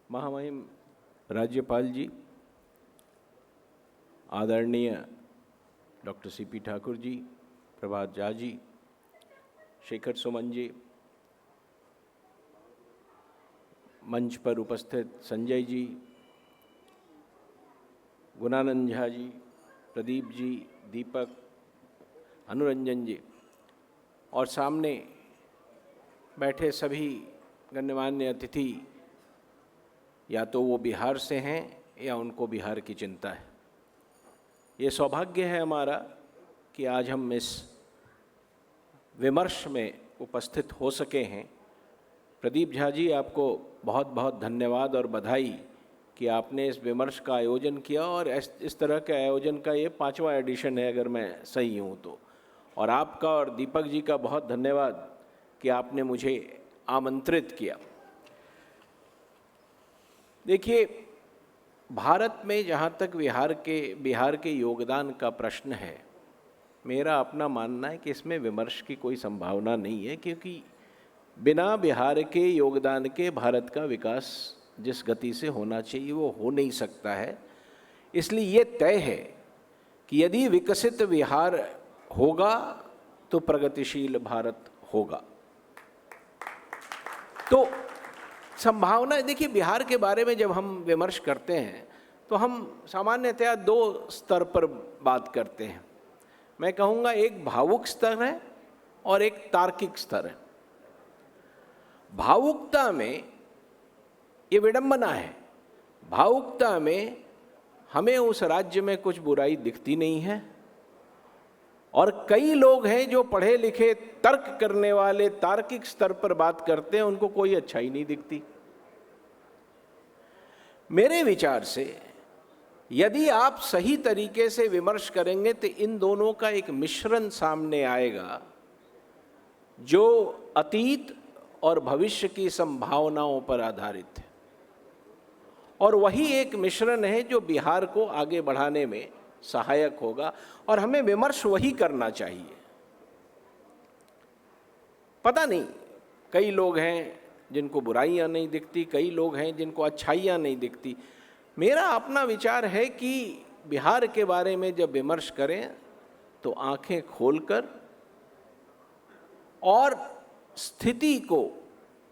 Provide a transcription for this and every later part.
महामहिम राज्यपाल जी, आदरणीय डॉक्टर सीपी ठाकुर जी, प्रभात झा जी, शेखर सुमन जी, मंच पर उपस्थित संजय जी, गुणानंद झा जी, प्रदीप जी, दीपक, अनुरंजन जी और सामने बैठे सभी गण्यमान्य अतिथि, या तो वो बिहार से हैं या उनको बिहार की चिंता है। ये सौभाग्य है हमारा कि आज हम इस विमर्श में उपस्थित हो सके हैं। प्रदीप झा जी, आपको बहुत बहुत धन्यवाद और बधाई कि आपने इस विमर्श का आयोजन किया और इस तरह के आयोजन का ये 5वां एडिशन है अगर मैं सही हूँ तो। और आपका और दीपक जी का बहुत धन्यवाद कि आपने मुझे आमंत्रित किया। देखिए, भारत में जहाँ तक बिहार के योगदान का प्रश्न है, मेरा अपना मानना है कि इसमें विमर्श की कोई संभावना नहीं है, क्योंकि बिना बिहार के योगदान के भारत का विकास जिस गति से होना चाहिए वो हो नहीं सकता है। इसलिए ये तय है कि यदि विकसित बिहार होगा तो प्रगतिशील भारत होगा। तो संभावना, देखिए, बिहार के बारे में जब हम विमर्श करते हैं तो हम सामान्यतया 2 स्तर पर बात करते हैं। मैं कहूँगा एक भावुक स्तर है और एक तार्किक स्तर है। भावुकता में ये विडंबना है, भावुकता में हमें उस राज्य में कुछ बुराई दिखती नहीं है और कई लोग हैं जो पढ़े लिखे तर्क करने वाले तार्किक स्तर पर बात करते हैं, उनको कोई अच्छाई नहीं दिखती। मेरे विचार से यदि आप सही तरीके से विमर्श करेंगे तो इन दोनों का एक मिश्रण सामने आएगा जो अतीत और भविष्य की संभावनाओं पर आधारित है, और वही एक मिश्रण है जो बिहार को आगे बढ़ाने में सहायक होगा और हमें विमर्श वही करना चाहिए। पता नहीं, कई लोग हैं जिनको बुराइयां नहीं दिखती, कई लोग हैं जिनको अच्छाइयां नहीं दिखती। मेरा अपना विचार है कि बिहार के बारे में जब विमर्श करें तो आंखें खोलकर और स्थिति को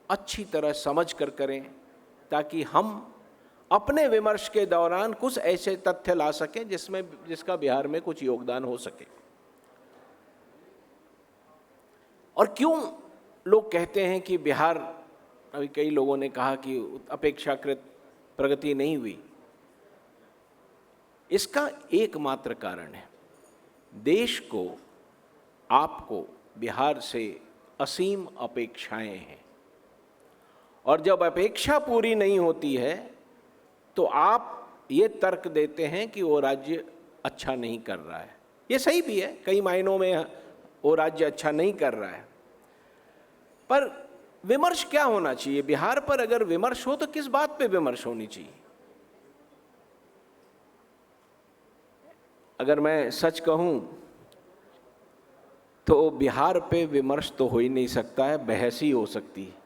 अच्छी तरह समझकर करें, ताकि हम अपने विमर्श के दौरान कुछ ऐसे तथ्य ला सकें जिसका बिहार में कुछ योगदान हो सके। और क्यों लोग कहते हैं कि बिहार, अभी कई लोगों ने कहा कि अपेक्षाकृत प्रगति नहीं हुई, इसका एकमात्र कारण है, देश को, आपको बिहार से असीम अपेक्षाएं हैं, और जब अपेक्षा पूरी नहीं होती है तो आप ये तर्क देते हैं कि वो राज्य अच्छा नहीं कर रहा है। ये सही भी है, कई मायनों में वो राज्य अच्छा नहीं कर रहा है, पर विमर्श क्या होना चाहिए? बिहार पर अगर विमर्श हो तो किस बात पे विमर्श होनी चाहिए? अगर मैं सच कहूं तो बिहार पे विमर्श तो हो ही नहीं सकता है, बहस ही हो सकती है।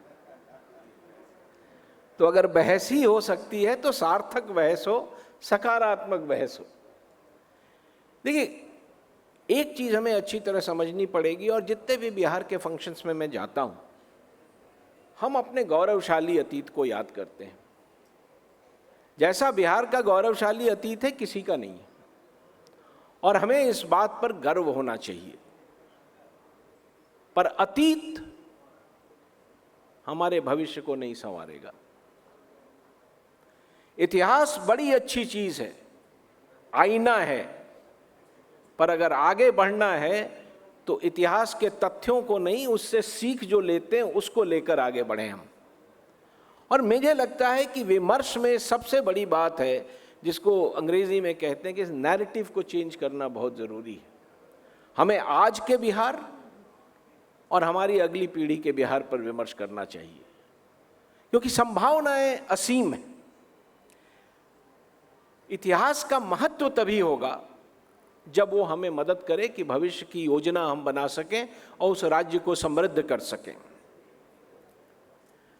तो अगर बहस ही हो सकती है तो सार्थक बहस हो, सकारात्मक बहस हो। देखिए, एक चीज हमें अच्छी तरह समझनी पड़ेगी, और जितने भी बिहार के फंक्शंस में मैं जाता हूं, हम अपने गौरवशाली अतीत को याद करते हैं। जैसा बिहार का गौरवशाली अतीत है, किसी का नहीं है, और हमें इस बात पर गर्व होना चाहिए। पर अतीत हमारे भविष्य को नहीं संवारेगा। इतिहास बड़ी अच्छी चीज है, आईना है, पर अगर आगे बढ़ना है तो इतिहास के तथ्यों को नहीं, उससे सीख जो लेते हैं उसको लेकर आगे बढ़ें हम। और मुझे लगता है कि विमर्श में सबसे बड़ी बात है, जिसको अंग्रेजी में कहते हैं कि नैरेटिव को चेंज करना बहुत जरूरी है। हमें आज के बिहार और हमारी अगली पीढ़ी के बिहार पर विमर्श करना चाहिए, क्योंकि संभावनाएं असीम है। इतिहास का महत्व तभी होगा जब वो हमें मदद करे कि भविष्य की योजना हम बना सकें और उस राज्य को समृद्ध कर सकें।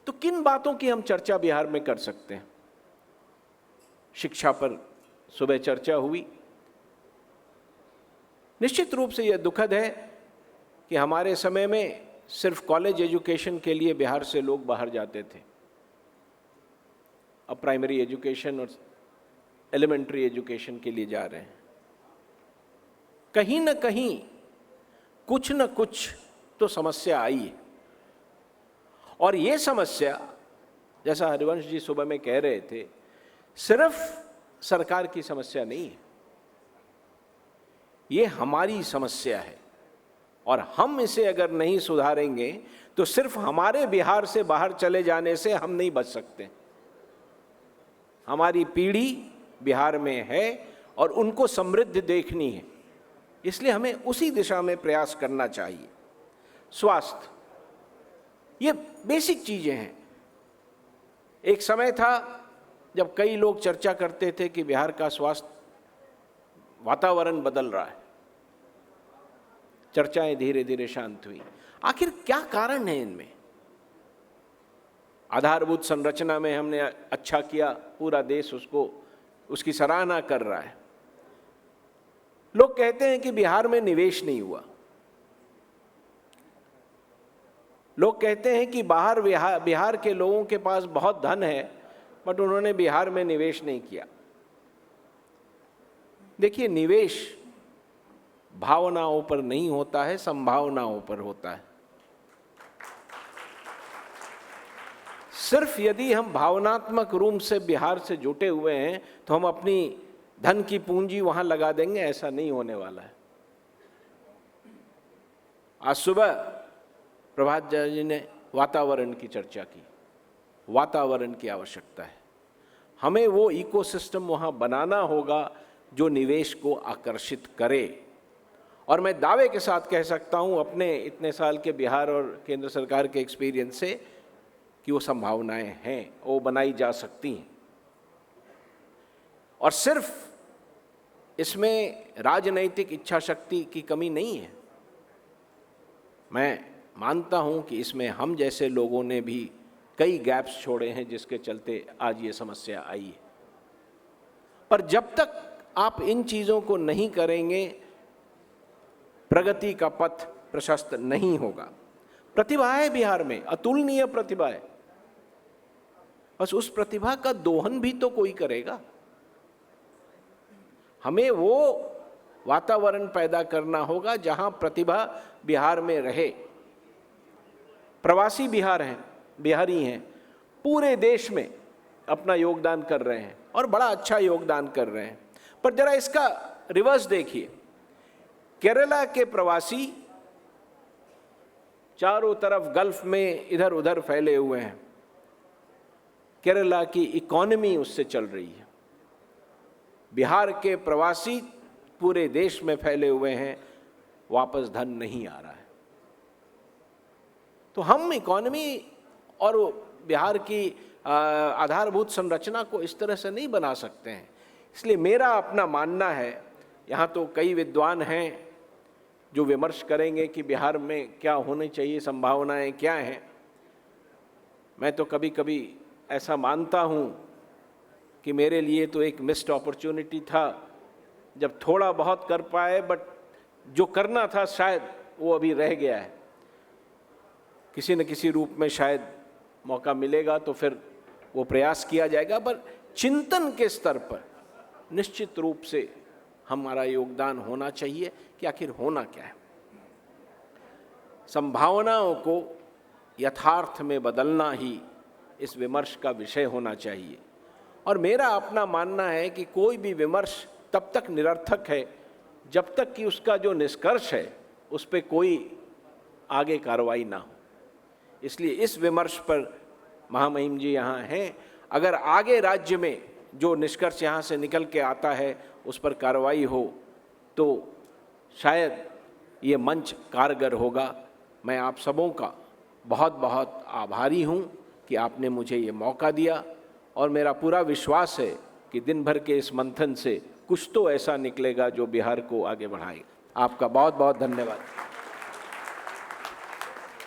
तो किन बातों की हम चर्चा बिहार में कर सकते हैं? शिक्षा पर सुबह चर्चा हुई। निश्चित रूप से यह दुखद है कि हमारे समय में सिर्फ कॉलेज एजुकेशन के लिए बिहार से लोग बाहर जाते थे। अब प्राइमरी एजुकेशन और एलिमेंट्री एजुकेशन के लिए जा रहे हैं। कहीं ना कहीं कुछ न कुछ तो समस्या आई है, और ये समस्या, जैसा हरिवंश जी सुबह में कह रहे थे, सिर्फ सरकार की समस्या नहीं है, ये हमारी समस्या है। और हम इसे अगर नहीं सुधारेंगे तो सिर्फ हमारे बिहार से बाहर चले जाने से हम नहीं बच सकते। हमारी पीढ़ी बिहार में है और उनको समृद्ध देखनी है, इसलिए हमें उसी दिशा में प्रयास करना चाहिए। स्वास्थ्य, ये बेसिक चीजें हैं। एक समय था जब कई लोग चर्चा करते थे कि बिहार का स्वास्थ्य वातावरण बदल रहा है। चर्चाएं धीरे धीरे शांत हुई। आखिर क्या कारण है इनमें? आधारभूत संरचना में हमने अच्छा किया, पूरा देश उसकी सराहना कर रहा है। लोग कहते हैं कि बिहार में निवेश नहीं हुआ। लोग कहते हैं कि बिहार के लोगों के पास बहुत धन है, बट उन्होंने बिहार में निवेश नहीं किया। देखिए, निवेश भावनाओं पर नहीं होता है, संभावनाओं पर होता है। सिर्फ यदि हम भावनात्मक रूप से बिहार से जुटे हुए हैं तो हम अपनी धन की पूंजी वहां लगा देंगे, ऐसा नहीं होने वाला है। आज सुबह प्रभात जी ने वातावरण की चर्चा की। वातावरण की आवश्यकता है। हमें वो इकोसिस्टम वहां बनाना होगा जो निवेश को आकर्षित करे। और मैं दावे के साथ कह सकता हूं अपने इतने साल के बिहार और केंद्र सरकार के एक्सपीरियंस से कि वो संभावनाएं हैं, वो बनाई जा सकती हैं। और सिर्फ इसमें राजनैतिक इच्छा शक्ति की कमी नहीं है। मैं मानता हूं कि इसमें हम जैसे लोगों ने भी कई गैप्स छोड़े हैं जिसके चलते आज ये समस्या आई है। पर जब तक आप इन चीज़ों को नहीं करेंगे, प्रगति का पथ प्रशस्त नहीं होगा। प्रतिभा है बिहार में, अतुलनीय प्रतिभा है, बस उस प्रतिभा का दोहन भी तो कोई करेगा। हमें वो वातावरण पैदा करना होगा जहां प्रतिभा बिहार में रहे। प्रवासी बिहारी हैं, पूरे देश में अपना योगदान कर रहे हैं और बड़ा अच्छा योगदान कर रहे हैं। पर जरा इसका रिवर्स देखिए। केरला के प्रवासी चारों तरफ गल्फ में इधर उधर फैले हुए हैं। केरला की इकोनॉमी उससे चल रही है। बिहार के प्रवासी पूरे देश में फैले हुए हैं, वापस धन नहीं आ रहा है। तो हम इकोनॉमी और बिहार की आधारभूत संरचना को इस तरह से नहीं बना सकते हैं। इसलिए मेरा अपना मानना है, यहाँ तो कई विद्वान हैं जो विमर्श करेंगे कि बिहार में क्या होनी चाहिए, संभावनाएं क्या हैं। मैं तो कभी कभी ऐसा मानता हूँ कि मेरे लिए तो एक मिस्ड अपॉर्चुनिटी था जब थोड़ा बहुत कर पाए, बट जो करना था शायद वो अभी रह गया है। किसी न किसी रूप में शायद मौका मिलेगा तो फिर वो प्रयास किया जाएगा। पर चिंतन के स्तर पर निश्चित रूप से हमारा योगदान होना चाहिए कि आखिर होना क्या है। संभावनाओं को यथार्थ में बदलना ही इस विमर्श का विषय होना चाहिए। और मेरा अपना मानना है कि कोई भी विमर्श तब तक निरर्थक है जब तक कि उसका जो निष्कर्ष है उस पर कोई आगे कार्रवाई ना हो। इसलिए इस विमर्श पर महामहिम जी यहाँ हैं। अगर आगे राज्य में जो निष्कर्ष यहाँ से निकल के आता है उस पर कार्रवाई हो तो शायद ये मंच कारगर होगा। मैं आप सबों का बहुत बहुत आभारी हूँ कि आपने मुझे ये मौका दिया, और मेरा पूरा विश्वास है कि दिन भर के इस मंथन से कुछ तो ऐसा निकलेगा जो बिहार को आगे बढ़ाएगा। आपका बहुत बहुत धन्यवाद।